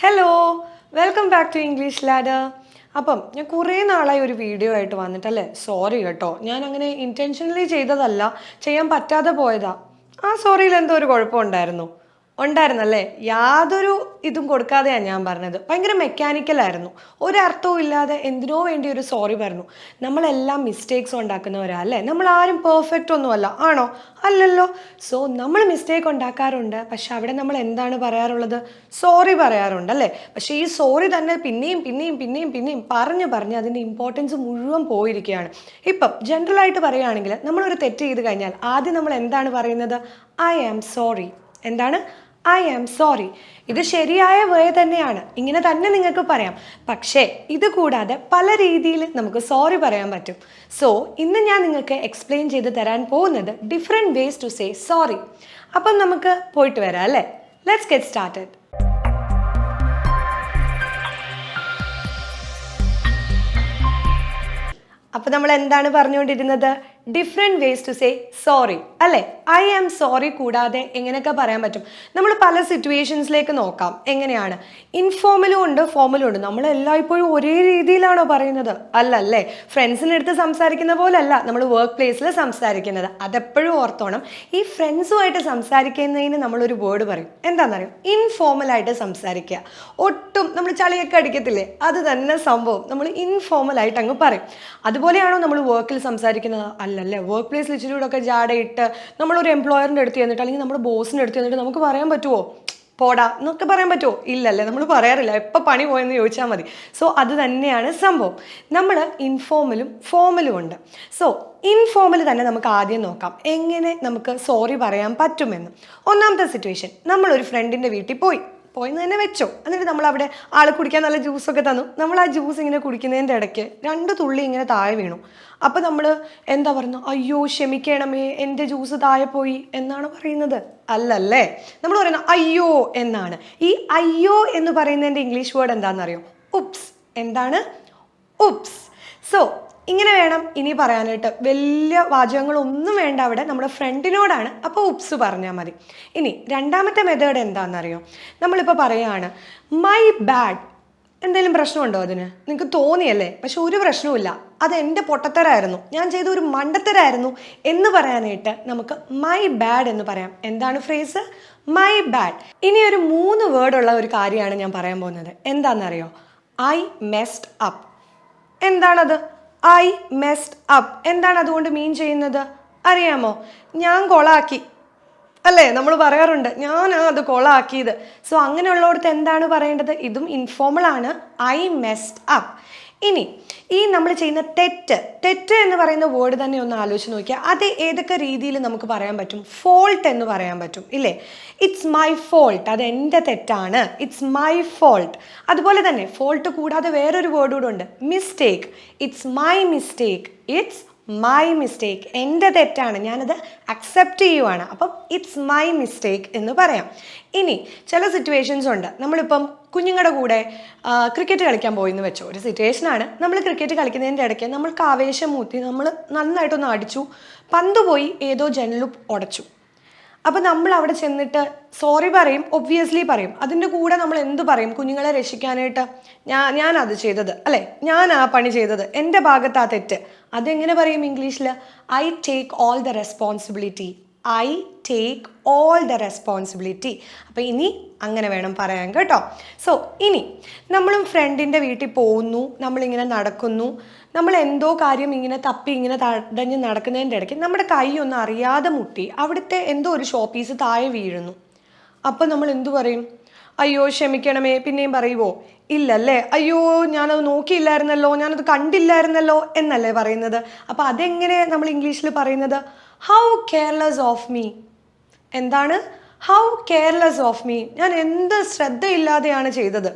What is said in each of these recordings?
Hello, welcome back to English Ladder. അപ്പം ഞാൻ കുറേ നാളായി ഒരു വീഡിയോ ആയിട്ട് വന്നിട്ടല്ലേ, സോറി കേട്ടോ. ഞാൻ അങ്ങനെ ഇൻറ്റൻഷനലി ചെയ്തതല്ല, ചെയ്യാൻ പറ്റാതെ പോയതാ. ആ സോറിയിൽ എന്തോ ഒരു കുഴപ്പമുണ്ടായിരുന്നു. ഉണ്ടായിരുന്നല്ലേ? യാതൊരു ഇതും കൊടുക്കാതെയാണ് ഞാൻ പറഞ്ഞത്. ഭയങ്കര മെക്കാനിക്കലായിരുന്നു, ഒരർത്ഥവും ഇല്ലാതെ എന്തിനോ വേണ്ടി ഒരു സോറി പറഞ്ഞു. നമ്മളെല്ലാം മിസ്റ്റേക്സ് ഉണ്ടാക്കുന്നവരാ അല്ലേ? നമ്മൾ ആരും പെർഫെക്റ്റ് ഒന്നുമല്ല, ആണോ? അല്ലല്ലോ. സോ നമ്മൾ മിസ്റ്റേക്ക് ഉണ്ടാക്കാറുണ്ട്, പക്ഷെ അവിടെ നമ്മൾ എന്താണ് പറയാറുള്ളത്? സോറി പറയാറുണ്ട് അല്ലേ? പക്ഷെ ഈ സോറി തന്നെ പിന്നെയും പിന്നെയും പിന്നെയും പിന്നെയും പറഞ്ഞ് അതിൻ്റെ ഇമ്പോർട്ടൻസ് മുഴുവൻ പോയിരിക്കുകയാണ്. ഇപ്പം ജനറലായിട്ട് പറയുകയാണെങ്കിൽ നമ്മളൊരു തെറ്റ് ചെയ്ത് കഴിഞ്ഞാൽ ആദ്യം നമ്മൾ എന്താണ് പറയുന്നത്? I am sorry. എന്താണ്? I am sorry. ഇത് ശരിയായ വേ തന്നെയാണ്, ഇങ്ങനെ തന്നെ നിങ്ങൾക്ക് പറയാം. പക്ഷേ ഇത് കൂടാതെ പല രീതിയിൽ നമുക്ക് സോറി പറയാൻ പറ്റും. സോ ഇന്ന് ഞാൻ നിങ്ങൾക്ക് എക്സ്പ്ലെയിൻ ചെയ്ത് തരാൻ പോകുന്നത് different ways to say sorry. അപ്പം നമുക്ക് പോയിട്ട് വരാം അല്ലേ? Let's get started. അപ്പോൾ നമ്മൾ എന്താണ് പറഞ്ഞുകൊണ്ടിരുന്നത്? Different ways to say sorry അല്ലേ? ഐ ആം സോറി കൂടാതെ എങ്ങനെയൊക്കെ പറയാൻ പറ്റും? നമ്മൾ പല സിറ്റുവേഷൻസിലേക്ക് നോക്കാം. എങ്ങനെയാണ്? ഇൻഫോർമലും ഉണ്ട്, ഫോർമലും ഉണ്ട്. നമ്മൾ എല്ലായ്പ്പോഴും ഒരേ രീതിയിലാണോ പറയുന്നത്? അല്ലല്ലേ. ഫ്രണ്ട്സിനടുത്ത് സംസാരിക്കുന്ന പോലല്ല നമ്മൾ വർക്ക് പ്ലേസിൽ സംസാരിക്കുന്നത്. അതെപ്പോഴും ഓർത്തോണം. ഈ ഫ്രണ്ട്സുമായിട്ട് സംസാരിക്കുന്നതിന് നമ്മളൊരു വേർഡ് പറയും. എന്താണെന്നറിയും? ഇൻഫോർമലായിട്ട് സംസാരിക്കുക. ഒട്ടും നമ്മൾ ചളിയൊക്കെ അടിക്കത്തില്ലേ, അത് തന്നെ സംഭവം. നമ്മൾ ഇൻഫോർമലായിട്ട് അങ്ങ് പറയും. അതുപോലെയാണോ നമ്മൾ വർക്കിൽ സംസാരിക്കുന്നത്? അല്ലല്ലേ. വർക്ക് പ്ലേസിൽ ഇച്ചിരി കൂടെ ഒക്കെ ജാടയിട്ട് നമ്മളൊരു എംപ്ലോയറിൻ്റെ അടുത്ത് ചെന്നിട്ട് അല്ലെങ്കിൽ നമ്മുടെ ബോസിൻ്റെ അടുത്ത് ചെന്നിട്ട് നമുക്ക് പറയാൻ പറ്റുമോ? പോടാ എന്നൊക്കെ പറയാൻ പറ്റുമോ? ഇല്ലല്ലേ, നമ്മൾ പറയാറില്ല. എപ്പോൾ പണി പോയെന്ന് ചോദിച്ചാൽ മതി. സോ അത് തന്നെയാണ് സംഭവം. നമ്മൾ ഇൻഫോർമലും ഫോർമലും ഉണ്ട്. സോ ഇൻഫോർമൽ തന്നെ നമുക്ക് ആദ്യം നോക്കാം എങ്ങനെ നമുക്ക് സോറി പറയാൻ പറ്റുമെന്ന്. ഒന്നാമത്തെ സിറ്റുവേഷൻ, നമ്മളൊരു ഫ്രണ്ടിൻ്റെ വീട്ടിൽ പോയിന്ന് തന്നെ വെച്ചോ. എന്നിട്ട് നമ്മളവിടെ ആൾ കുടിക്കാൻ നല്ല ജ്യൂസൊക്കെ തന്നു. നമ്മൾ ആ ജ്യൂസ് ഇങ്ങനെ കുടിക്കുന്നതിൻ്റെ ഇടയ്ക്ക് 2 തുള്ളി ഇങ്ങനെ താഴെ വീണു. അപ്പോൾ നമ്മൾ എന്താ പറയുന്നത്? അയ്യോ ക്ഷമിക്കണമേ, എൻ്റെ ജ്യൂസ് താഴെ പോയി എന്നാണ് പറയുന്നത്? അല്ലല്ലേ. നമ്മൾ പറയുന്നത് അയ്യോ എന്നാണ്. ഈ അയ്യോ എന്ന് പറയുന്നതിൻ്റെ ഇംഗ്ലീഷ് വേർഡ് എന്താണെന്നറിയോ? ഉപ്സ്. എന്താണ്? ഉപ്സ്. സോ ഇങ്ങനെ വേണം ഇനി പറയാനായിട്ട്. വലിയ വാചകങ്ങളൊന്നും വേണ്ട അവിടെ, നമ്മുടെ ഫ്രണ്ടിനോടാണ്. അപ്പോൾ ഉപ്സ് പറഞ്ഞാൽ മതി. ഇനി രണ്ടാമത്തെ മെത്തേഡ് എന്താണെന്നറിയോ? നമ്മളിപ്പോൾ പറയുകയാണ് മൈ ബാഡ്. എന്തെങ്കിലും പ്രശ്നമുണ്ടോ അതിന്? നിങ്ങൾക്ക് തോന്നിയല്ലേ? പക്ഷെ ഒരു പ്രശ്നവുമില്ല, അത് എൻ്റെ പൊട്ടത്തരായിരുന്നു, ഞാൻ ചെയ്ത ഒരു മണ്ടത്തരായിരുന്നു എന്ന് പറയാനായിട്ട് നമുക്ക് മൈ ബാഡ് എന്ന് പറയാം. എന്താണ് ഫ്രേസ്? My bad. ഇനി ഒരു 3 വേർഡുള്ള ഒരു കാര്യമാണ് ഞാൻ പറയാൻ പോകുന്നത്. എന്താണെന്നറിയോ? I messed up. എന്താണത്? I messed up. എന്താണ് അതുകൊണ്ട് മീൻ ചെയ്യുന്നത്? അറിയാമോ? ഞാൻ കൊളാക്കി അല്ലേ? നമ്മൾ പറയാറുണ്ട് ഞാനാ അത് കൊളാക്കിയത്. സോ അങ്ങനെയുള്ളവർക്ക് എന്താണ് പറയേണ്ടത്? ഇതും ഇൻഫോർമൽ ആണ്. I messed up. ഇനി ഈ നമ്മൾ ചെയ്യുന്ന തെറ്റ് എന്ന് പറയുന്ന വേർഡ് തന്നെ ഒന്ന് ആലോചിച്ച് നോക്കിയാൽ അത് ഏതൊക്കെ രീതിയിൽ നമുക്ക് പറയാൻ പറ്റും? ഫോൾട്ട് എന്ന് പറയാൻ പറ്റും ഇല്ലേ? ഇറ്റ്സ് മൈ ഫോൾട്ട്, അത് എൻ്റെ തെറ്റാണ്. It's my fault. അതുപോലെ തന്നെ ഫോൾട്ട് കൂടാതെ വേറൊരു വേർഡ് കൂടെ ഉണ്ട്, mistake. It's my mistake. It's my mistake. എൻ്റെ തെറ്റാണ്, ഞാനത് അക്സെപ്റ്റ് ചെയ്യുവാണ്. അപ്പം ഇറ്റ്സ് മൈ മിസ്റ്റേക്ക് എന്ന് പറയാം. ഇനി ചില സിറ്റുവേഷൻസ് ഉണ്ട്. നമ്മളിപ്പം കുഞ്ഞുങ്ങളുടെ കൂടെ ക്രിക്കറ്റ് കളിക്കാൻ പോയെന്ന് വെച്ചോ. ഒരു സിറ്റുവേഷനാണ്. നമ്മൾ ക്രിക്കറ്റ് കളിക്കുന്നതിൻ്റെ ഇടയ്ക്ക് നമ്മൾക്ക് ആവേശം മൂത്തി നമ്മൾ നന്നായിട്ടൊന്ന് അടിച്ചു, പന്ത് പോയി ഏതോ ജനലും ഉടച്ചു. അപ്പം നമ്മൾ അവിടെ ചെന്നിട്ട് സോറി പറയും, ഒബ്വിയസ്ലി പറയും. അതിൻ്റെ കൂടെ നമ്മൾ എന്ത് പറയും? കുഞ്ഞുങ്ങളെ രക്ഷിക്കാനായിട്ട് ഞാനത് ചെയ്തത് അല്ലേ, ഞാൻ ആ പണി ചെയ്തത്, എൻ്റെ ഭാഗത്ത് ആ തെറ്റ്. അതെങ്ങനെ പറയും ഇംഗ്ലീഷിൽ? I take all the responsibility. I take all the responsibility. അപ്പോൾ ഇനി അങ്ങനെ വേണം പറയാൻ കേട്ടോ. സോ ഇനി നമ്മളും ഫ്രണ്ടിൻ്റെ വീട്ടിൽ പോകുന്നു, നമ്മളിങ്ങനെ നടക്കുന്നു, നമ്മൾ എന്തോ കാര്യം ഇങ്ങനെ തപ്പി ഇങ്ങനെ തടഞ്ഞ് നടക്കുന്നതിൻ്റെ ഇടയ്ക്ക് നമ്മുടെ കൈ ഒന്ന് അറിയാതെ മുട്ടി അവിടുത്തെ എന്തോ ഒരു ഷോ പീസ് താഴെ വീഴുന്നു. അപ്പം നമ്മൾ എന്തു പറയും? അയ്യോ ക്ഷമിക്കണമേ. പിന്നെയും പറയുമോ? ഇല്ലല്ലേ. അയ്യോ ഞാനത് നോക്കിയില്ലായിരുന്നല്ലോ, ഞാനത് കണ്ടില്ലായിരുന്നല്ലോ എന്നല്ലേ പറയുന്നത്. അപ്പോൾ അതെങ്ങനെ നമ്മൾ ഇംഗ്ലീഷിൽ പറയുന്നത്? How careless of me. എന്താണ്? How careless of me. ഞാൻ എന്ത് ശ്രദ്ധയില്ലാതെയാണ് ചെയ്തത്.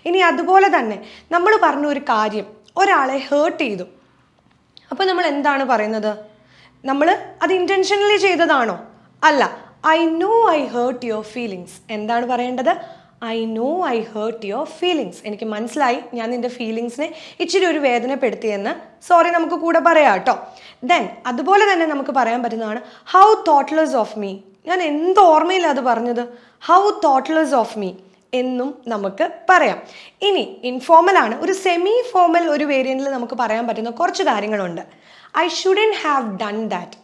ഇനി അതുപോലെ തന്നെ നമ്മൾ പറഞ്ഞ ഒരു കാര്യം ഒരാളെ ഹേർട്ട് ചെയ്തു. അപ്പോൾ നമ്മൾ എന്താണ് പറയുന്നത്? നമ്മൾ അത് ഇൻറ്റൻഷനലി ചെയ്തതാണോ? അല്ല. I know I hurt your feelings. എന്താണ് പറയേണ്ടത്? I know I hurt your feelings. എനിക്ക് മനസ്സിലായി, ഞാൻ നിൻ്റെ ഫീലിങ്സിനെ ഇച്ചിരി ഒരു വേദനപ്പെടുത്തിയെന്ന്. സോറി നമുക്ക് കൂടെ പറയാം കേട്ടോ. ദെൻ അതുപോലെ തന്നെ നമുക്ക് പറയാൻ പറ്റുന്നതാണ് ഹൗ തോട്ട്ലെസ് ഓഫ് മീ. ഞാൻ എന്ത് ഓർമ്മയില്ല അത് പറഞ്ഞത്. How thoughtless of me. എന്നും നമുക്ക് പറയാം. ഇനി ഇൻഫോർമൽ ആണ്, ഒരു സെമി ഫോർമൽ ഒരു വേരിയന്റിൽ നമുക്ക് പറയാൻ പറ്റുന്ന കുറച്ച് കാര്യങ്ങളുണ്ട്. I shouldn't have done that.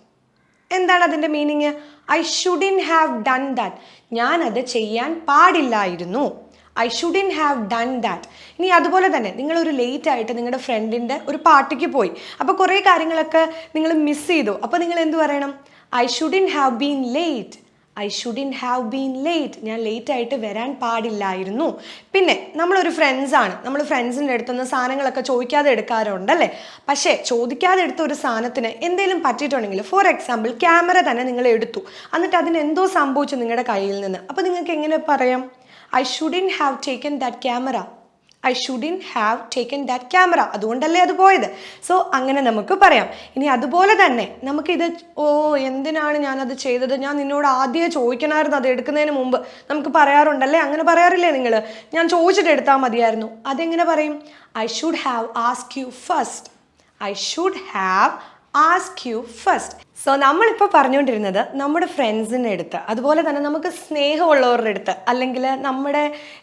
എന്താണ് അതിൻ്റെ meaning? I shouldn't have done that. ഞാനത് ചെയ്യാൻ പാടില്ലായിരുന്നു. I shouldn't have done that. ഇനി അതുപോലെ തന്നെ നിങ്ങളൊരു ലേറ്റ് ആയിട്ട് നിങ്ങളുടെ ഫ്രണ്ടിൻ്റെ ഒരു പാർട്ടിക്ക് പോയി, അപ്പോൾ കുറേ കാര്യങ്ങളൊക്കെ നിങ്ങൾ മിസ് ചെയ്തു. അപ്പോൾ നിങ്ങൾ എന്ത് പറയണം? I shouldn't have been late. I shouldn't have been late. ഞാൻ ലേറ്റ് ആയിട്ട് വരാൻ പാടില്ലായിരുന്നു. പിന്നെ നമ്മളൊരു ഫ്രണ്ട്സാണ്, നമ്മൾ ഫ്രണ്ട്സിൻ്റെ അടുത്തുനിന്ന് സാധനങ്ങളൊക്കെ ചോദിക്കാതെ എടുക്കാറുണ്ടല്ലേ. പക്ഷേ ചോദിക്കാതെ എടുത്ത ഒരു സാധനത്തിന് എന്തെങ്കിലും പറ്റിയിട്ടുണ്ടെങ്കിൽ, ഫോർ എക്സാമ്പിൾ ക്യാമറ തന്നെ നിങ്ങൾ എടുത്തു, എന്നിട്ട് അതിന് എന്തോ സംഭവിച്ചു നിങ്ങളുടെ കയ്യിൽ നിന്ന്. അപ്പോൾ നിങ്ങൾക്ക് എങ്ങനെ പറയാം? I shouldn't have taken that camera. I shouldn't have taken that camera. അതുകൊണ്ടല്ലേ അത് പോയത്. സോ അങ്ങനെ നമുക്ക് പറയാം. ഇനി അതുപോലെ തന്നെ നമുക്കിത് എന്തിനാണ് ഞാനത് ചെയ്തത്, ഞാൻ നിന്നോട് ആദ്യമേ ചോദിക്കണമായിരുന്നു അത് എടുക്കുന്നതിന് മുമ്പ്, നമുക്ക് പറയാറുണ്ടല്ലേ. അങ്ങനെ പറയാറില്ലേ നിങ്ങൾ? ഞാൻ ചോദിച്ചിട്ട് എടുത്താൽ മതിയായിരുന്നു. അതെങ്ങനെ പറയും? I should have ask you first. I should have ask you first. So നമ്മളിപ്പോൾ പറഞ്ഞുകൊണ്ടിരുന്നത് നമ്മുടെ ഫ്രണ്ട്സിൻ്റെ അടുത്ത്, അതുപോലെ തന്നെ നമുക്ക് സ്നേഹമുള്ളവരുടെ അടുത്ത്, അല്ലെങ്കിൽ നമ്മുടെ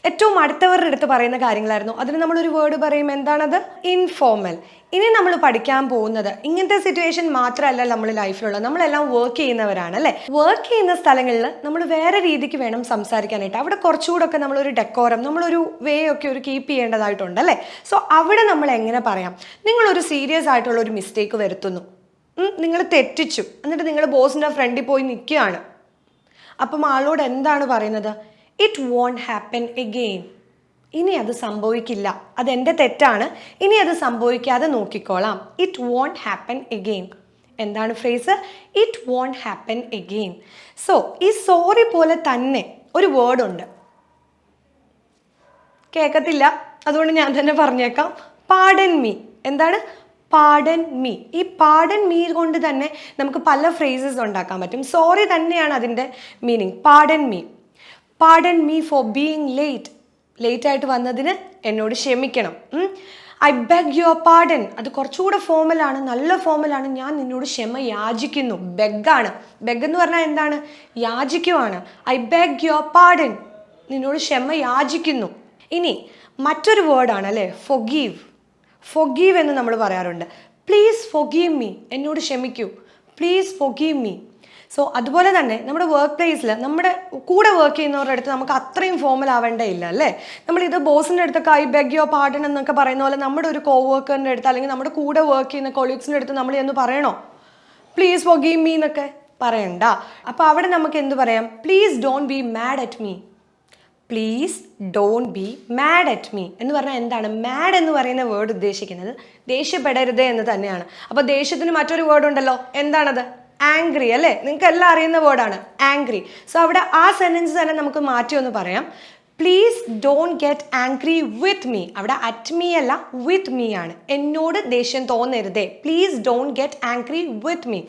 ഏറ്റവും അടുത്തവരുടെ അടുത്ത് പറയുന്ന കാര്യങ്ങളായിരുന്നു. അതിന് നമ്മളൊരു വേർഡ് പറയും. എന്താണത്? ഇൻഫോർമൽ. ഇനി നമ്മൾ പഠിക്കാൻ പോകുന്നത് ഇങ്ങനത്തെ സിറ്റുവേഷൻ മാത്രമല്ല നമ്മൾ ലൈഫിലുള്ളത്. നമ്മളെല്ലാം വർക്ക് ചെയ്യുന്നവരാണ് അല്ലേ. വർക്ക് ചെയ്യുന്ന സ്ഥലങ്ങളിൽ നമ്മൾ വേറെ രീതിക്ക് വേണം സംസാരിക്കാനായിട്ട്. അവിടെ കുറച്ചുകൂടെ ഒക്കെ നമ്മളൊരു ഡെക്കോറം, നമ്മളൊരു വേ ഒക്കെ ഒരു കീപ്പ് ചെയ്യേണ്ടതായിട്ടുണ്ട് അല്ലേ. സോ അവിടെ നമ്മൾ എങ്ങനെ പറയാം? നിങ്ങളൊരു സീരിയസ് ആയിട്ടുള്ള ഒരു മിസ്റ്റേക്ക് വരുത്തുന്നു, നിങ്ങൾ തെറ്റിച്ചു, എന്നിട്ട് നിങ്ങൾ ബോസിൻ്റെ ഫ്രണ്ടിൽ പോയി നിൽക്കുകയാണ്. അപ്പം ആളോട് എന്താണ് പറയുന്നത്? It won't happen again. ഇനി അത് സംഭവിക്കില്ല, അതെൻ്റെ തെറ്റാണ്, ഇനി അത് സംഭവിക്കാതെ നോക്കിക്കോളാം. It won't happen again. എന്താണ് phrase? It won't happen again. So ഈ സോറി പോലെ തന്നെ ഒരു വേർഡ് ഉണ്ട്. കേൾക്കത്തില്ല, അതുകൊണ്ട് ഞാൻ തന്നെ പറഞ്ഞേക്കാം. Pardon me. എന്താണ്? Pardon me. ഈ പാർഡൻ മീ കൊണ്ട് തന്നെ നമുക്ക് പല ഫ്രേസസ് ഉണ്ടാക്കാൻ പറ്റും. സോറി തന്നെയാണ് അതിൻ്റെ meaning. Pardon me. Pardon me for being late. Late ആയിട്ട് വന്നതിന് എന്നോട് ക്ഷമിക്കണം. I beg your pardon. അത് കുറച്ചുകൂടെ ഫോമലാണ്, നല്ല ഫോമലാണ്. ഞാൻ നിന്നോട് ക്ഷമ യാചിക്കുന്നു. ബെഗാണ്. ബെഗ് എന്ന് പറഞ്ഞാൽ എന്താണ്? യാചിക്കുവാണ്. I beg your pardon. നിന്നോട് ക്ഷമ യാചിക്കുന്നു. ഇനി മറ്റൊരു വേർഡാണ് അല്ലേ, ഫൊഗീവ്. ഫൊഗീവ് എന്ന് നമ്മൾ പറയാറുണ്ട്. Please forgive me. എന്നോട് ക്ഷമിക്കൂ. Please forgive me. സോ അതുപോലെ തന്നെ നമ്മുടെ വർക്ക് പ്ലേസിൽ നമ്മുടെ കൂടെ വർക്ക് ചെയ്യുന്നവരുടെ അടുത്ത് നമുക്ക് അത്രയും ഫോമൽ ആവേണ്ടതില്ല അല്ലേ. നമ്മളിത് ബോസിൻ്റെ അടുത്തൊക്കെ ഐ ബെഗ് യുവർ പാർഡൻ എന്നൊക്കെ പറയുന്ന പോലെ നമ്മുടെ ഒരു കോ വർക്കറിൻ്റെ അടുത്ത് അല്ലെങ്കിൽ നമ്മുടെ കൂടെ വർക്ക് ചെയ്യുന്ന കൊളീഗ്സിൻ്റെ അടുത്ത് നമ്മൾ എന്ന് പറയണോ പ്ലീസ് ഫൊഗീവ് മീ എന്നൊക്കെ? പറയണ്ട. അപ്പോൾ അവിടെ നമുക്ക് എന്ത് പറയാം? Please don't be mad at me. Please don't be mad at me എന്ന് പറഞ്ഞാൽ എന്താണ്? മാഡ് എന്ന് പറയുന്ന വേർഡ് ഉദ്ദേശിക്കുന്നത് ദേഷ്യപ്പെടരുത് എന്ന് തന്നെയാണ്. അപ്പോൾ ദേഷ്യത്തിന് മറ്റൊരു വേർഡ് ഉണ്ടല്ലോ. എന്താണത്? ആംഗ്രി അല്ലേ. നിങ്ങൾക്ക് എല്ലാം അറിയുന്ന വേർഡാണ് ആംഗ്രി. സോ അവിടെ ആ സെൻറ്റൻസ് തന്നെ നമുക്ക് മാറ്റി ഒന്ന് പറയാം. Please don't get angry with me. അവിടെ അറ്റ് മീ അല്ല, വിത്ത് മീ ആണ്. എന്നോട് ദേഷ്യം തോന്നരുതേ. Please don't get angry with me.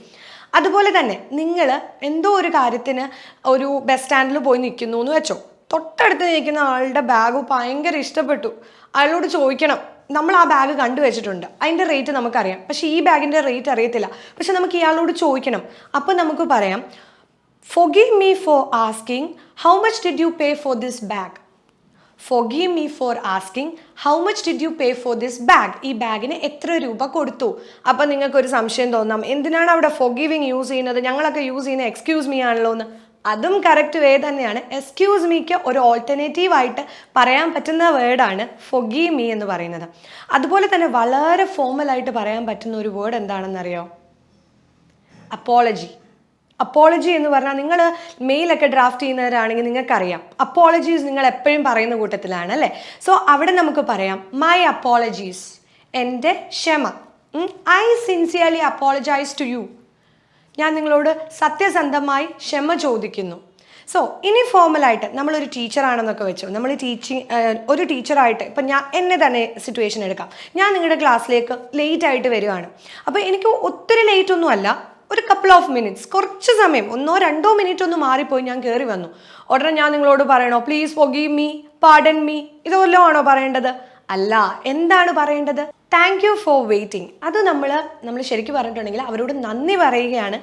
അതുപോലെ തന്നെ നിങ്ങൾ എന്തോ ഒരു കാര്യത്തിന് ഒരു ബസ് സ്റ്റാൻഡിൽ പോയി നിൽക്കുന്നു എന്ന് വെച്ചോ. തൊട്ടടുത്ത് നിൽക്കുന്ന ആളുടെ ബാഗ് ഭയങ്കര ഇഷ്ടപ്പെട്ടു. അയാളോട് ചോദിക്കണം. നമ്മൾ ആ ബാഗ് കണ്ടുവച്ചിട്ടുണ്ട്, അതിൻ്റെ റേറ്റ് നമുക്കറിയാം, പക്ഷേ ഈ ബാഗിൻ്റെ റേറ്റ് അറിയത്തില്ല. പക്ഷെ നമുക്ക് ഇയാളോട് ചോദിക്കണം. അപ്പോൾ നമുക്ക് പറയാം forgive me for asking how much did you pay for this bag. Forgive me for asking how much did you pay for this bag. ഈ ബാഗിന് എത്ര രൂപ കൊടുത്തു? അപ്പം നിങ്ങൾക്കൊരു സംശയം തോന്നാം, എന്തിനാണ് അവിടെ forgiving യൂസ് ചെയ്യുന്നത്? ഞങ്ങളൊക്കെ യൂസ് ചെയ്യുന്നത് എക്സ്ക്യൂസ് മീ ആണല്ലോ എന്ന്. അതും കറക്റ്റ് വേ തന്നെയാണ്. എക്സ്ക്യൂസ് മീക്ക് ഒരു ഓൾട്ടർനേറ്റീവായിട്ട് പറയാൻ പറ്റുന്ന വേർഡാണ് ഫൊഗീവ് മീ എന്ന് പറയുന്നത്. അതുപോലെ തന്നെ വളരെ ഫോമലായിട്ട് പറയാൻ പറ്റുന്ന ഒരു വേർഡ് എന്താണെന്നറിയോ? അപ്പോളജി. അപ്പോളജി എന്ന് പറഞ്ഞാൽ നിങ്ങൾ മെയിലൊക്കെ ഡ്രാഫ്റ്റ് ചെയ്യുന്നവരാണെങ്കിൽ നിങ്ങൾക്കറിയാം അപ്പോളജീസ് നിങ്ങൾ എപ്പോഴും പറയുന്ന കൂട്ടത്തിലാണ് അല്ലേ. സോ അവിടെ നമുക്ക് പറയാം മൈ അപ്പോളജീസ്. എൻ്റെ ക്ഷമ. I sincerely apologise to you. ഞാൻ നിങ്ങളോട് സത്യസന്ധമായി ക്ഷമ ചോദിക്കുന്നു. സോ ഇനി ഫോമലായിട്ട് നമ്മളൊരു ടീച്ചറാണെന്നൊക്കെ വെച്ചു. നമ്മൾ ഒരു ടീച്ചറായിട്ട് ഇപ്പം എന്നെ തന്നെ സിറ്റുവേഷൻ എടുക്കാം. ഞാൻ നിങ്ങളുടെ ക്ലാസ്സിലേക്ക് ലേറ്റ് ആയിട്ട് വരികയാണ്. അപ്പോൾ എനിക്ക് ഒത്തിരി ലേറ്റ് ഒന്നും അല്ല, ഒരു കപ്പിൾ ഓഫ് മിനിറ്റ്സ്, കുറച്ച് സമയം, 1-2 മിനിറ്റ് ഒന്ന് മാറിപ്പോയി ഞാൻ കയറി വന്നു. ഉടനെ ഞാൻ നിങ്ങളോട് പറയണോ please forgive me, pardon me? ഇതെല്ലാം ആണോ പറയേണ്ടത്? അല്ല. എന്താണ് പറയേണ്ടത്? Thank you for waiting. അത് നമ്മൾ ശരിക്കും പറഞ്ഞിട്ടുണ്ടെങ്കിൽ അവരോട് നന്ദി പറയുകയാണ്.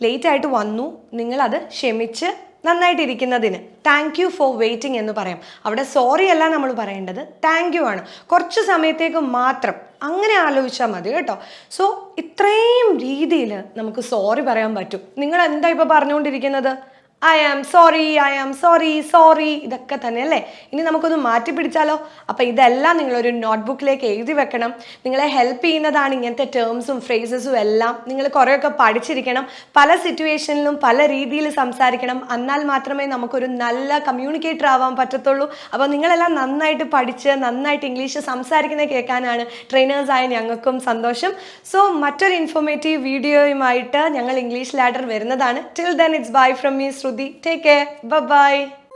ലേറ്റ് ആയിട്ട് വന്നു, നിങ്ങളത് ക്ഷമിച്ച് നന്നായിട്ടിരിക്കുന്നതിന് താങ്ക് യു ഫോർ വെയിറ്റിംഗ് എന്ന് പറയാം. അവിടെ സോറി അല്ല നമ്മൾ പറയേണ്ടത്, താങ്ക് യു ആണ്. കുറച്ച് സമയത്തേക്ക് മാത്രം അങ്ങനെ ആലോചിച്ചാൽ മതി കേട്ടോ. സോ ഇത്രയും രീതിയിൽ നമുക്ക് സോറി പറയാൻ പറ്റും. നിങ്ങൾ എന്താ ഇപ്പോൾ പറഞ്ഞുകൊണ്ടിരിക്കുന്നത്? ഐ ആം സോറി സോറി ഇതൊക്കെ തന്നെ അല്ലേ. ഇനി നമുക്കൊന്ന് മാറ്റി പിടിച്ചാലോ? അപ്പം ഇതെല്ലാം നിങ്ങളൊരു നോട്ട്ബുക്കിലേക്ക് എഴുതി വെക്കണം. നിങ്ങളെ ഹെൽപ്പ് ചെയ്യുന്നതാണ് ഇങ്ങനത്തെ ടേംസും ഫ്രേസസും എല്ലാം. നിങ്ങൾ കുറേയൊക്കെ പഠിച്ചിരിക്കണം. പല സിറ്റുവേഷനിലും പല രീതിയിൽ സംസാരിക്കണം. എന്നാൽ മാത്രമേ നമുക്കൊരു നല്ല കമ്മ്യൂണിക്കേറ്റർ ആവാൻ പറ്റത്തുള്ളൂ. അപ്പോൾ നിങ്ങളെല്ലാം നന്നായിട്ട് പഠിച്ച് നന്നായിട്ട് ഇംഗ്ലീഷ് സംസാരിക്കുന്നത് കേൾക്കാനാണ് ട്രെയിനേഴ്സായ ഞങ്ങൾക്കും സന്തോഷം. സോ മറ്റൊരു ഇൻഫോർമേറ്റീവ് വീഡിയോയുമായിട്ട് ഞങ്ങൾ ഇംഗ്ലീഷ് ലാഡർ വരുന്നതാണ്. Till then it's bye from me Sruthy. Take care. Bye-bye.